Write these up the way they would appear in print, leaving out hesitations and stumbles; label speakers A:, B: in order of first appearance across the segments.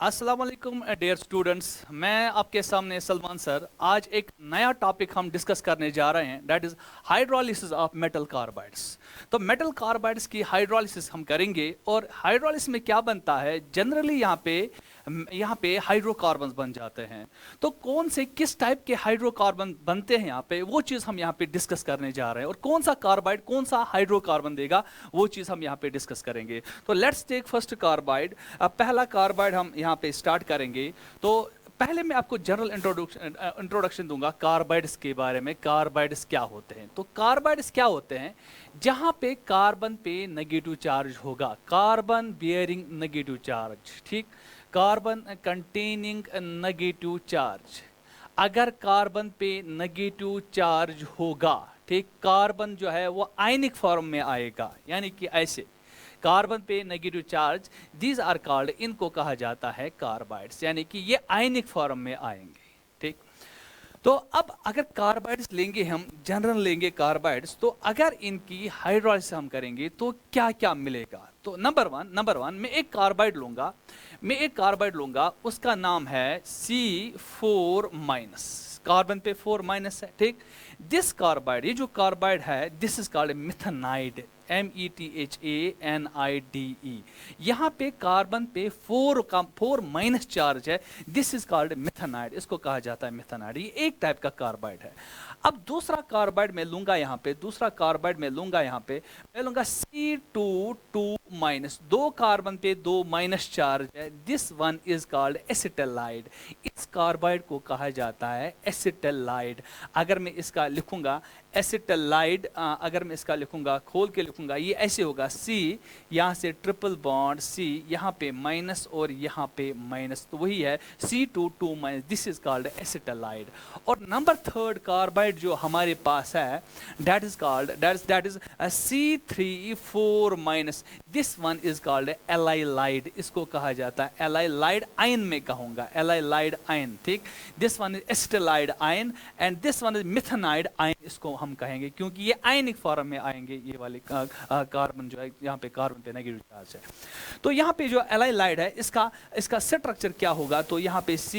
A: अस्सलाम वालेकुम dear students. मैं आपके सामने सलमान सर। आज एक नया टॉपिक हम डिस्कस करने जा रहे हैं, that is hydrolysis of metal carbides. तो मेटल कार्बाइड्स की हाइड्रोलिसिस हम करेंगे और हाइड्रोलिसिस में क्या बनता है, जनरली यहाँ पे हाइड्रोकार्बन्स बन जाते हैं। तो कौन से किस टाइप के हाइड्रोकार्बन बनते हैं यहाँ पे, वो चीज़ हम यहाँ पे डिस्कस करने जा रहे हैं। और कौन सा कार्बाइड कौन सा हाइड्रोकार्बन देगा, वो चीज़ हम यहाँ पे डिस्कस करेंगे। तो लेट्स टेक फर्स्ट कार्बाइड। पहला कार्बाइड हम यहाँ पे स्टार्ट करेंगे। तो पहले मैं आपको जनरल इंट्रोडक्शन दूंगा कार्बाइड्स के बारे में। कार्बाइड्स क्या होते हैं? तो कार्बाइड्स क्या होते हैं, जहां पे कार्बन पे नेगेटिव चार्ज होगा, कार्बन बियरिंग नेगेटिव चार्ज, ठीक, कार्बन कंटेनिंग नेगेटिव चार्ज। अगर कार्बन पे नेगेटिव चार्ज होगा, ठीक, कार्बन जो है वो आयनिक फॉर्म में आएगा, यानी कि ऐसे कार्बन पे negative charge, these are called, इनको कहा जाता है कार्बाइड्स, यानी कि ये आयनिक फॉर्म में आएंगे। ठीक, तो अब अगर कार्बाइड्स लेंगे, हम जनरल लेंगे कार्बाइड्स, तो अगर इनकी हाइड्रोलिसिस हम करेंगे तो क्या क्या मिलेगा। तो नंबर वन मैं एक कार्बाइड लूंगा, उसका नाम है C4-। कार्बन पे 4- है, ठीक। दिस कार्बाइड, ये जो कार्बाइड है, दिस इज कॉल्ड मिथेनाइड, METHANIDE। यहाँ पे कार्बन पे 4 चार्ज है, दिस इज कॉल्ड मिथेनाइड, इसको कहा जाता है मिथेनाइड। ये एक टाइप का कार्बाइड है। अब दूसरा कार्बाइड मैं लूंगा यहाँ पे, मैं लूंगा C2-2-, 2 कार्बन पे 2- चार्ज है, दिस वन इज कॉल्ड एसिटाइलाइड। इस कार्बाइड को कहा जाता है एसिटाइलाइड। अगर मैं इसका लिखूंगा एसिटाइलाइड, अगर मैं इसका लिखूंगा, खोल के लिखूंगा, ये ऐसे होगा, C यहाँ से ट्रिपल बॉन्ड C, यहाँ पे माइनस और यहाँ पे माइनस, तो वही है C2-2-, दिस इज कॉल्ड एसिटाइलाइड। और नंबर थर्ड कार्बाइड जो हमारे पास है, that is C3-4-, this one is called allylide, इसको कहा जाता है एलाइलाइड आयन में कहूंगा, एलाइलाइड आयन, ठीक। This one is acetylide ion and this one is methanide ion, इसको हम कहेंगे, क्योंकि ये आयनिक फॉर्म में आएंगे। ये वाले कार्बन जो है, यहाँ पे कार्बन पे नेगेटिव चार्ज है। तो यहाँ पे जो एलाइलाइड है, इसका स्ट्रक्चर क्या होगा, तो यहाँ पे C,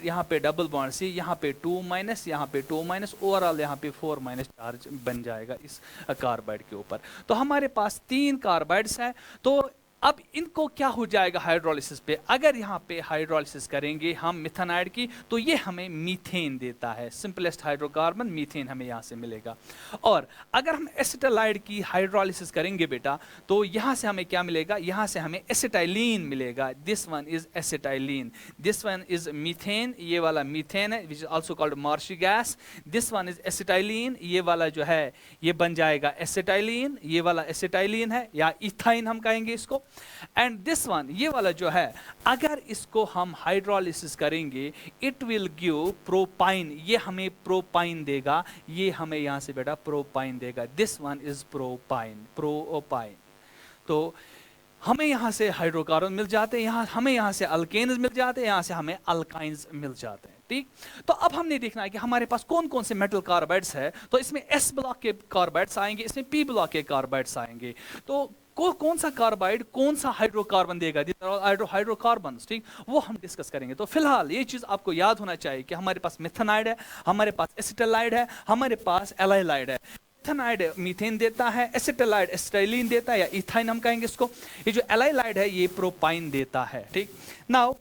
A: यहाँ पे डबल बॉन्ड C, यहाँ पे 2-, यहाँ पे 2-, ओवरऑल यहाँ पे 4- चार्ज बन जाएगा इस कार्बाइड के ऊपर। तो हमारे पास 3 कार्बाइड्स हैं। तो अब इनको क्या हो जाएगा हाइड्रोलिसिस पे, अगर यहाँ पे हाइड्रोलिसिस करेंगे हम मिथेनाइड की, तो ये हमें मीथेन देता है, सिंपलेस्ट हाइड्रोकार्बन मीथेन हमें यहाँ से मिलेगा। और अगर हम एसिटाइलाइड की हाइड्रोलिसिस करेंगे बेटा, तो यहाँ से हमें क्या मिलेगा, यहाँ से हमें एसिटाइलिन मिलेगा, this one is acetylene, this one is methane, ये वाला मीथेन है, which is also called marshy gas. This one is acetylene, ये वाला जो है ये बन जाएगा एसिटाइलिन, ये वाला एसिटाइलिन है, या इथाइन हम कहेंगे इसको। एंड दिस वन, ये वाला जो है, अगर इसको हम हाइड्रोलिसिस करेंगे, इट विल गिव प्रोपाइन, ये हमें प्रोपाइन देगा, ये हमें यहां से बेटा प्रोपाइन देगा, दिस वन इज प्रोपाइन। तो हमें यहाँ से हाइड्रोकार्बन मिल जाते हैं, हमें यहाँ से अल्केन्स मिल जाते हैं, यहाँ से हमें अल्काइंस मिल जाते हैं, ठीक। तो अब हमने देखना है कि हमारे पास कौन कौन से मेटल कार्बाइड्स है। तो इसमें S ब्लॉक के कार्बाइड्स आएंगे, इसमें P ब्लॉक के कार्बाइड्स आएंगे। तो कौन सा कार्बाइड कौन सा हाइड्रोकार्बन देगा, हाइड्रोकार्बन्स, ठीक, वो हम डिस्कस करेंगे। तो फिलहाल ये चीज आपको याद होना चाहिए कि हमारे पास मिथेनाइड है, हमारे पास एसिटाइलाइड है, हमारे पास एलाइलाइड है। मिथेनाइड मीथेन देता है, एसिटाइलाइड एसिटाइलिन देता है, या इथाइन हम कहेंगे इसको। ये जो एलाइलाइड है ये प्रोपाइन देता है, ठीक। Now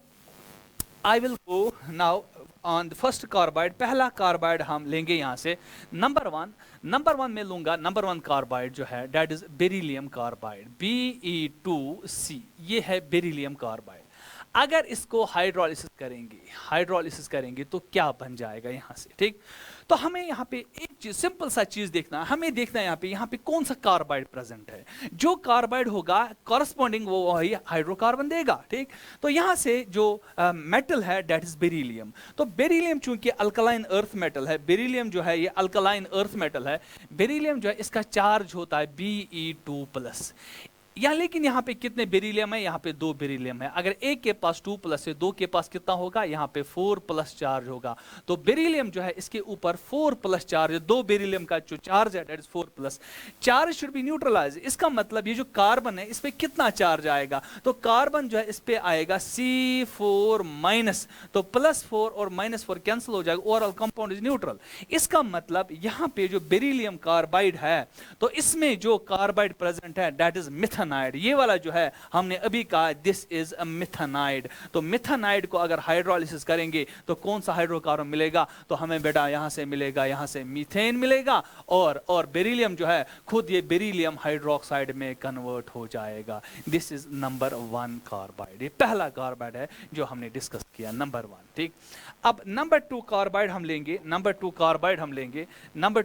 A: I will go now on the first carbide. पहला कार्बाइड हम लेंगे यहाँ से नंबर वन में लूंगा, नंबर 1 कार्बाइड जो है, that is beryllium carbide, Be2C, ये है बेरिलियम कार्बाइड। अगर इसको हाइड्रोलिसिस करेंगे तो क्या बन जाएगा यहाँ से, ठीक। तो हमें यहाँ पे एक चीज, सिंपल सा चीज देखना, हमें देखना है यहाँ पे कौन सा कार्बाइड प्रेजेंट है। जो कार्बाइड होगा कॉरस्पॉन्डिंग वो वही हाइड्रोकार्बन देगा, ठीक। तो यहाँ से जो मेटल है दैट इज बेरिलियम। तो बेरिलियम चूंकि अल्कलाइन अर्थ मेटल है, बेरिलियम जो है ये अल्कलाइन अर्थ मेटल है, बेरिलियम जो है इसका चार्ज होता है Be2+। या लेकिन यहाँ पे कितने बेरिलियम है, यहाँ पे 2 बेरिलियम है। अगर एक के पास 2 प्लस है, 2 के पास कितना होगा, यहाँ पे 4 प्लस चार्ज होगा। तो बेरिलियम जो है इसके ऊपर 4 प्लस चार्ज, 2 बेरिलियम का जो चार्ज है that is 4 plus charge should be neutralize. इसका मतलब ये जो कार्बन है इस पे कितना चार्ज आएगा, तो कार्बन जो है इस पे आएगा C4 माइनस, तो +4 और -4 कैंसिल हो जाएगा, ओवरऑल कंपाउंड इज न्यूट्रल। इसका मतलब यहाँ पे जो बेरिलियम कार्बाइड है तो इसमें जो कार्बाइड प्रेजेंट है दैट इज मिथेनाइड। ये वाला जो है हमने अभी कहा दिस इज अ मिथेनाइड। तो मिथेनाइड को अगर हाइड्रोलिसिस करेंगे तो कौन सा हाइड्रोकार्बन मिलेगा, तो हमें बेटा यहां से मिलेगा, यहां से मीथेन मिलेगा, और बेरिलियम जो है खुद ये बेरिलियम हाइड्रोक्साइड में कन्वर्ट हो जाएगा। This is number 1 carbide. ये पहला कार्बाइड है जो हमने डिस्कस किया, नंबर 1। ठीक, अब नंबर 2 कार्बाइड हम लेंगे, नंबर 2 कार्बाइड हम लेंगे। नंबर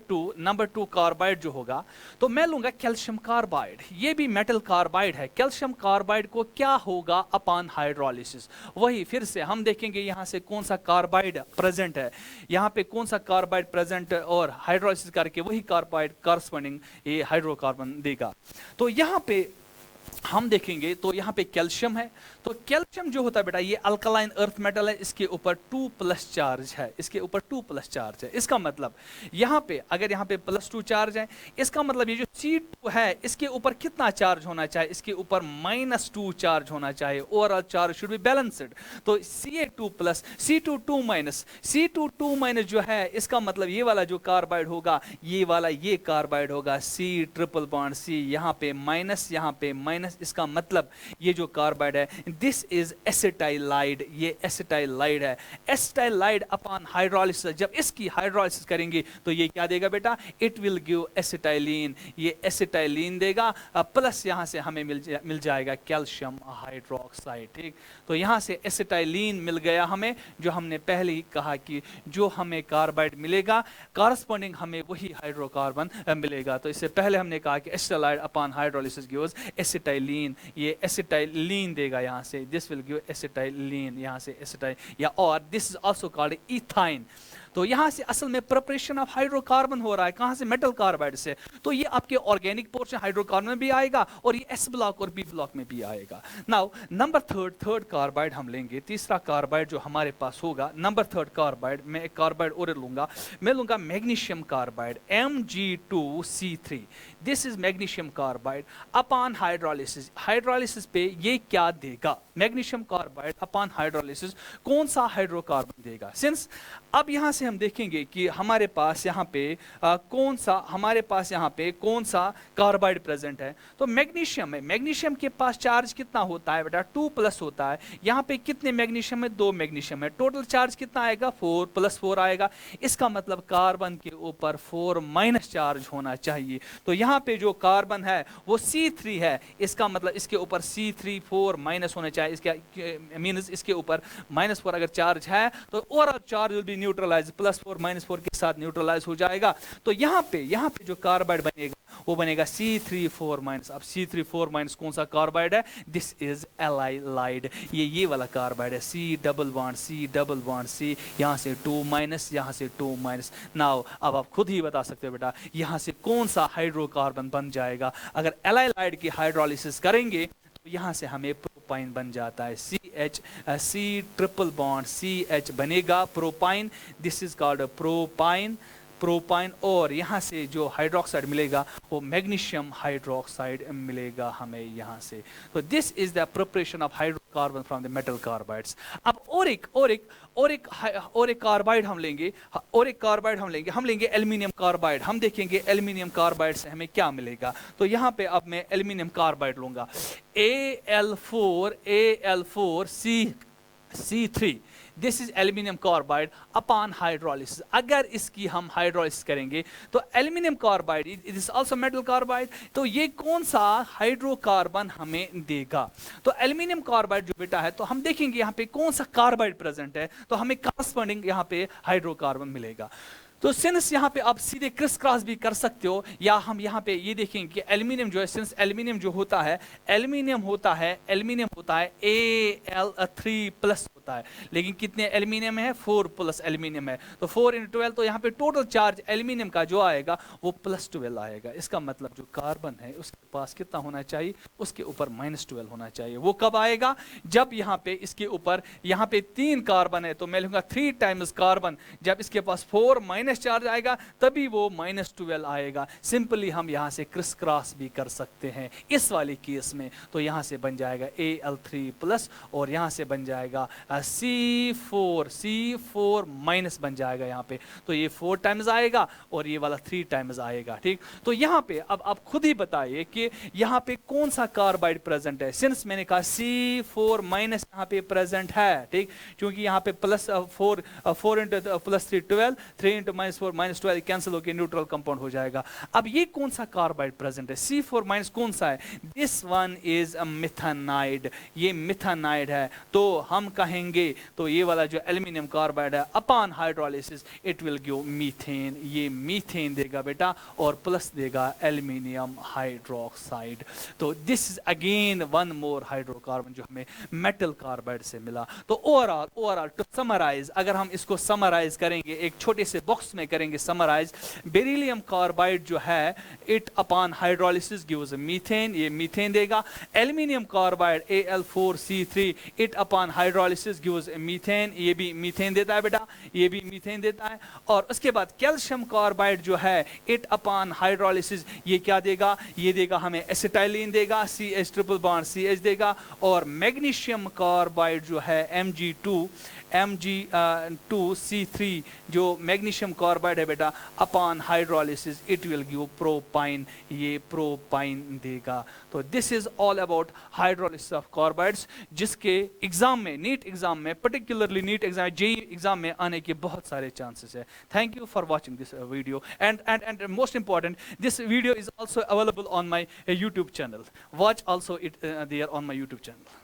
A: 2 कार्बाइड जो होगा तो मैं लूंगा कैल्शियम कार्बाइड। ये भी मेटल कार्बाइड है। कैल्शियम कार्बाइड को क्या होगा अपॉन हाइड्रोलिसिस, वही फिर से हम देखेंगे यहां से कौन सा कार्बाइड प्रेजेंट है, यहां पे कौन सा कार्बाइड प्रेजेंट है, और हाइड्रोलिसिस करके वही कार्बाइड कॉरस्पॉन्डिंग ये हाइड्रोकार्बन देगा। तो यहां पे हम देखेंगे तो यहाँ पे कैल्शियम है। तो कैल्शियम जो होता है बेटा ये अल्कलाइन अर्थ मेटल है, इसके ऊपर 2 प्लस चार्ज है, इसके ऊपर 2 प्लस चार्ज है। इसका मतलब यहाँ पे अगर यहाँ पे +2 चार्ज है, इसका मतलब ये जो C2 है इसके ऊपर कितना चार्ज होना चाहिए, इसके ऊपर -2 चार्ज होना चाहिए। Overall charge should be balanced. तो Ca2 plus C2 2 minus, C2 2 minus जो है इसका मतलब ये वाला जो कार्बाइड होगा ये वाला ये कार्बाइड होगा C ट्रिपल बॉन्ड C, यहाँ पे माइनस, यहाँ पे माइनस। इसका मतलब ये जो कार्बाइड है दिस इज एसिटाइलाइड, ये एसिटाइलाइड है। एसिटाइलाइड अपॉन हाइड्रोलिसिस, जब इसकी हाइड्रोलिसिस करेंगे तो ये क्या देगा बेटा, इट विल गिव एसिटाइलिन, ये एसिटाइलिन देगा, प्लस यहां से हमें मिल जाएगा कैल्शियम हाइड्रोक्साइड। ठीक, तो यहां से एसिटाइलिन मिल गया हमें, जो हमने पहले ही कहा कि जो हमें कार्बाइड मिलेगा कॉरस्पॉन्डिंग हमें वही हाइड्रोकार्बन मिलेगा। तो इससे पहले हमने कहा कि एसिटाइलाइड अपॉन हाइड्रोलिसिस गिव्स एसिटाइलिन, ये एसिटाइलिन देगा यहां से, दिस विल गिव एसिटाइलिन, यहां से एसिटाइल, या और this is also called ethyne. तो यहां से असल में प्रिपरेशन ऑफ हाइड्रोकार्बन हो रहा है, कहां से, मेटल कार्बाइड से। तो ये आपके ऑर्गेनिक पोर्शन हाइड्रोकार्बन में भी आएगा और ये S ब्लॉक और B ब्लॉक में भी आएगा। नाउ नंबर थर्ड कार्बाइड हम लेंगे, तीसरा कार्बाइड जो हमारे पास होगा, नंबर 3 कार्बाइड, मैं एक कार्बाइड और लूंगा, मैं लूंगा magnesium carbide Mg2C3। This is magnesium carbide upon hydrolysis. Hydrolysis पे ये क्या देगा, मैग्नीशियम कार्बाइड अपॉन हाइड्रोलिसिस कौन सा हाइड्रोकार्बन देगा। सिंस अब यहां से हम देखेंगे कि हमारे पास यहाँ पे कौन सा कार्बाइड प्रेजेंट है, तो मैग्नीशियम है। मैग्नीशियम के पास चार्ज कितना होता है बेटा, 2 प्लस होता है। यहाँ पे कितने मैग्नीशियम है, 2 मैग्नीशियम है। टोटल चार्ज कितना आएगा, 4 + 4 आएगा। इसका मतलब कार्बन के ऊपर 4 माइनस चार्ज होना चाहिए। तो यहाँ पे जो कार्बन है वो C3 है, इसका मतलब इसके ऊपर C3 4 माइनस होना चाहिए। इसके मीन्स इसके ऊपर -4 अगर चार्ज है तो overall charge will be neutralize, +4 -4 के साथ न्यूट्रलाइज हो जाएगा। तो यहाँ पे जो कार्बाइड बनेगा वो बनेगा C3 4-। अब C3 4- कौन सा कार्बाइड है, दिस इज एलाइलाइड, ये वाला कार्बाइड है। C डबल बॉन्ड C, यहाँ से 2-, यहाँ से 2-। नाउ अब आप खुद ही बता सकते हो बेटा यहाँ से कौन सा हाइड्रोकार्बन बन जाएगा। अगर एलाइलाइड की हाइड्रोलिसिस करेंगे तो यहाँ से हमें प्रोपाइन बन जाता है, C ट्रिपल बॉन्ड CH बनेगा propyne, this is called propyne. और यहाँ से जो हाइड्रोक्साइड मिलेगा वो मैग्नीशियम हाइड्रोक्साइड मिलेगा हमें यहाँ से। तो this is the preparation of hydrocarbon from the metal carbides. अब और एक कार्बाइड हम लेंगे, हम लेंगे एल्युमिनियम कार्बाइड। हम देखेंगे एल्युमिनियम कार्बाइड से हमें क्या मिलेगा। तो यहाँ पे अब मैं एल्युमिनियम कार्बाइड लूंगा, Al4C3। This is aluminium carbide upon hydrolysis. अगर इसकी हम हाइड्रोलिसिस करेंगे तो aluminium carbide it is also metal carbide, तो ये कौन सा हाइड्रोकार्बन हमें देगा। तो एल्यूमिनियम कार्बाइड जो बेटा है तो हम देखेंगे यहाँ पे कौन सा कार्बाइड प्रेजेंट है, तो हमें कॉरस्पॉन्डिंग यहाँ पे हाइड्रोकार्बन मिलेगा। तो सिंस यहाँ पे आप सीधे क्रिस क्रॉस भी कर सकते हो, या हम यहाँ पे ये देखेंगे कि एल्यूमिनियम जो है, सिंस एल्यूमिनियम जो होता है, एल्यूमिनियम होता है Al3+ होता है, लेकिन कितने एल्यूमिनियम है, 4 प्लस एल्यूमिनियम है, तो 4 × 12, तो यहाँ पे टोटल चार्ज एल्यूमिनियम का जो आएगा वो +12 आएगा। इसका मतलब जो कार्बन है उसके पास कितना होना चाहिए, उसके ऊपर -12 होना चाहिए। वो कब आएगा, जब यहाँ पे इसके ऊपर, यहाँ पे 3 कार्बन है तो मैं लूंगा 3 टाइम्स कार्बन, जब इसके पास 4 माइनस चार्ज आएगा तभी वो -12 आएगा। सिंपली हम यहाँ से क्रिस क्रॉस भी कर सकते हैं इस वाली केस में, तो यहाँ से बन जाएगा Al3+ और यहाँ से बन जाएगा C4 माइनस बन जाएगा यहाँ पे, तो ये 4 टाइम्स आएगा और ये वाला 3 टाइम्स आएगा। ठीक, तो यहाँ पे अब आप खुद ही बताइए कि यहाँ पे कौन सा कार्बाइड प्रेजेंट है। सिंस मैंने कहा C4- यहाँ पे प्रेजेंट है, ठीक, क्योंकि यहाँ पे +4 × +3 12, 3 × -4 -12 कैंसिल होकर न्यूट्रल कंपाउंड हो जाएगा। अब ये कौन सा कार्बाइड प्रेजेंट है, C4- कौन सा है, दिस वन इज अ मिथानाइड, ये मिथानाइड है। तो हम कहेंगे तो ये वाला जो एल्यूमिनियम कार्बाइड है upon hydrolysis it will give methane, ये मीथेन देगा बेटा और प्लस देगा एल्यूमिनियम हाइड्रोक्साइड। तो this is again one more hydrocarbon जो हमें मेटल कार्बाइड से मिला। तो ओवरऑल टू समराइज, अगर हम इसको समराइज करेंगे एक छोटे से बॉक्स में करेंगे समराइज, बेरिलियम कार्बाइड जो है it upon hydrolysis gives methane, ये मीथेन देगा। Aluminium carbide Al4C3 it upon hydrolysis gives methane, ये भी मीथेन देता है बेटा, ये भी मीथेन देता है। और उसके बाद कैल्शियम कार्बाइड जो है इट अपॉन हाइड्रोलिसिस ये क्या देगा, ये देगा हमें एसिटाइलिन देगा, CH ट्रिपल बॉन्ड CH देगा। और मैग्नीशियम कार्बाइड जो है Mg2C3 जो मैग्नीशियम कार्बाइड है बेटा upon hydrolysis it will give propyne, ये प्रोपाइन देगा। तो this is all about hydrolysis of carbides, जिसके एग्जाम में, नीट एग्जाम में, particularly NEET exam, JEE exam में आने के बहुत सारे चांसेस है। Thank you for watching this video and most important, this video is also available on my YouTube channel. Watch also it there on my YouTube channel.